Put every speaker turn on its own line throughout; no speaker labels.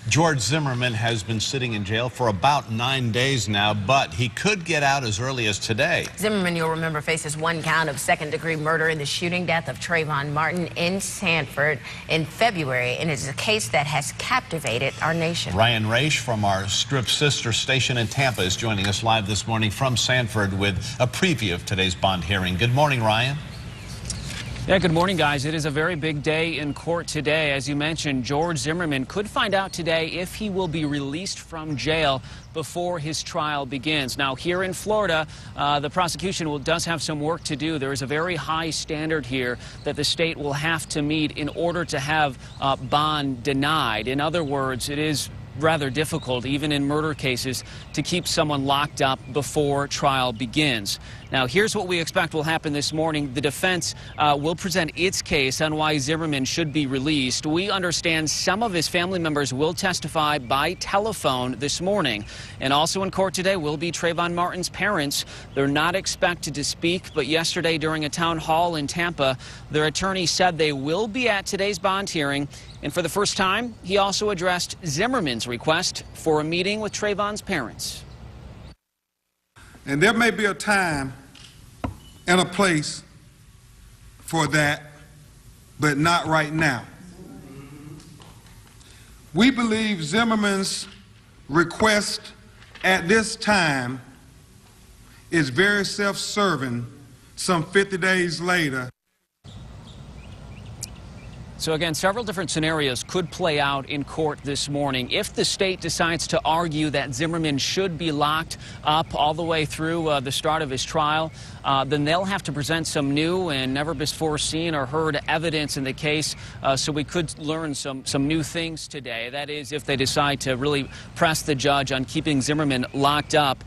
George Zimmerman has been sitting in jail for about 9 days now, but he could get out as early as today.
Zimmerman, you'll remember, faces one count of second-degree murder in the shooting death of Trayvon Martin in Sanford in February, and it's a case that has captivated our nation.
Ryan Raish from our Strip sister station in Tampa is joining us live this morning from Sanford with a preview of today's bond hearing. Good morning, Ryan.
Yeah, good morning, guys. It is a very big day in court today. As you mentioned, George Zimmerman could find out today if he will be released from jail before his trial begins. Now, here in Florida, the prosecution does have some work to do. There is a very high standard here that the state will have to meet in order to have bond denied. In other words, it is rather difficult, even in murder cases, to keep someone locked up before trial begins. Now, here's what we expect will happen this morning. The defense will present its case on why Zimmerman should be released. We understand some of his family members will testify by telephone this morning. And also in court today will be Trayvon Martin's parents. They're not expected to speak, but yesterday during a town hall in Tampa, their attorney said they will be at today's bond hearing. And for the first time, he also addressed Zimmerman's request for a meeting with Trayvon's parents.
And there may be a time and a place for that, but not right now. We believe Zimmerman's request at this time is very self-serving some 50 days later.
So again, several different scenarios could play out in court this morning. If the state decides to argue that Zimmerman should be locked up all the way through the start of his trial, then they'll have to present some new and never before seen or heard evidence in the case. So we could learn some new things today. That is, if they decide to really press the judge on keeping Zimmerman locked up,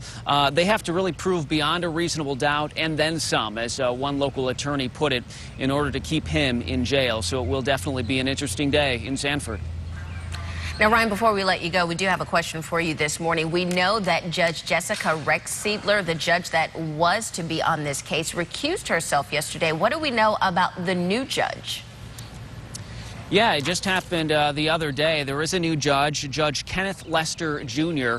they have to really prove beyond a reasonable doubt and then some, as one local attorney put it, in order to keep him in jail. So it will definitely be an interesting day in Sanford.
Now, Ryan, before we let you go, we do have a question for you this morning. We know that Judge Jessica Rexsiedler, the judge that was to be on this case, recused herself yesterday. What do we know about the new judge?
Yeah, it just happened the other day. There is a new judge, Judge Kenneth Lester Jr.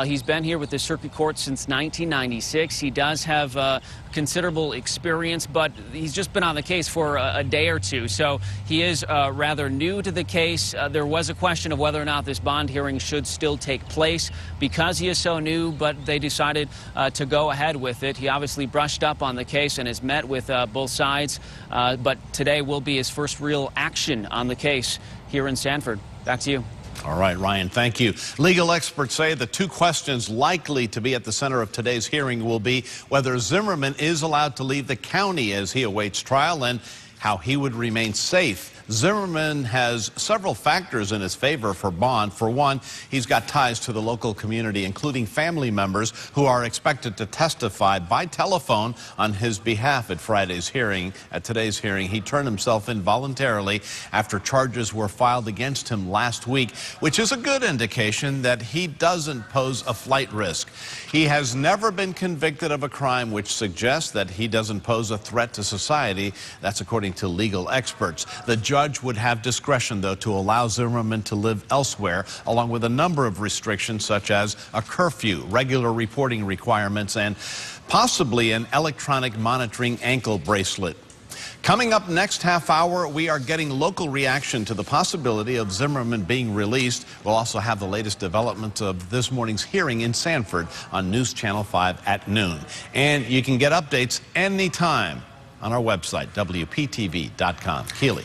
He's been here with the circuit court since 1996. He does have considerable experience, but he's just been on the case for a day or two. So he is rather new to the case. There was a question of whether or not this bond hearing should still take place because he is so new, but they decided to go ahead with it. He obviously brushed up on the case and has met with both sides, but today will be his first real action on the case here in Sanford. Back to you.
All right, Ryan, thank you. Legal experts say the two questions likely to be at the center of today's hearing will be whether Zimmerman is allowed to leave the county as he awaits trial and how he would remain safe. Zimmerman has several factors in his favor for bond. For one, he's got ties to the local community, including family members who are expected to testify by telephone on his behalf at Friday's hearing. At today's hearing, he turned himself in voluntarily after charges were filed against him last week, which is a good indication that he doesn't pose a flight risk. He has never been convicted of a crime which suggests that he doesn't pose a threat to society. That's according to legal experts. The judge would have discretion, though, to allow Zimmerman to live elsewhere, along with a number of restrictions such as a curfew, regular reporting requirements, and possibly an electronic monitoring ankle bracelet. Coming up next half hour, we are getting local reaction to the possibility of Zimmerman being released. We'll also have the latest developments of this morning's hearing in Sanford on News Channel 5 at noon. And you can get updates anytime on our website, WPTV.com. Keely.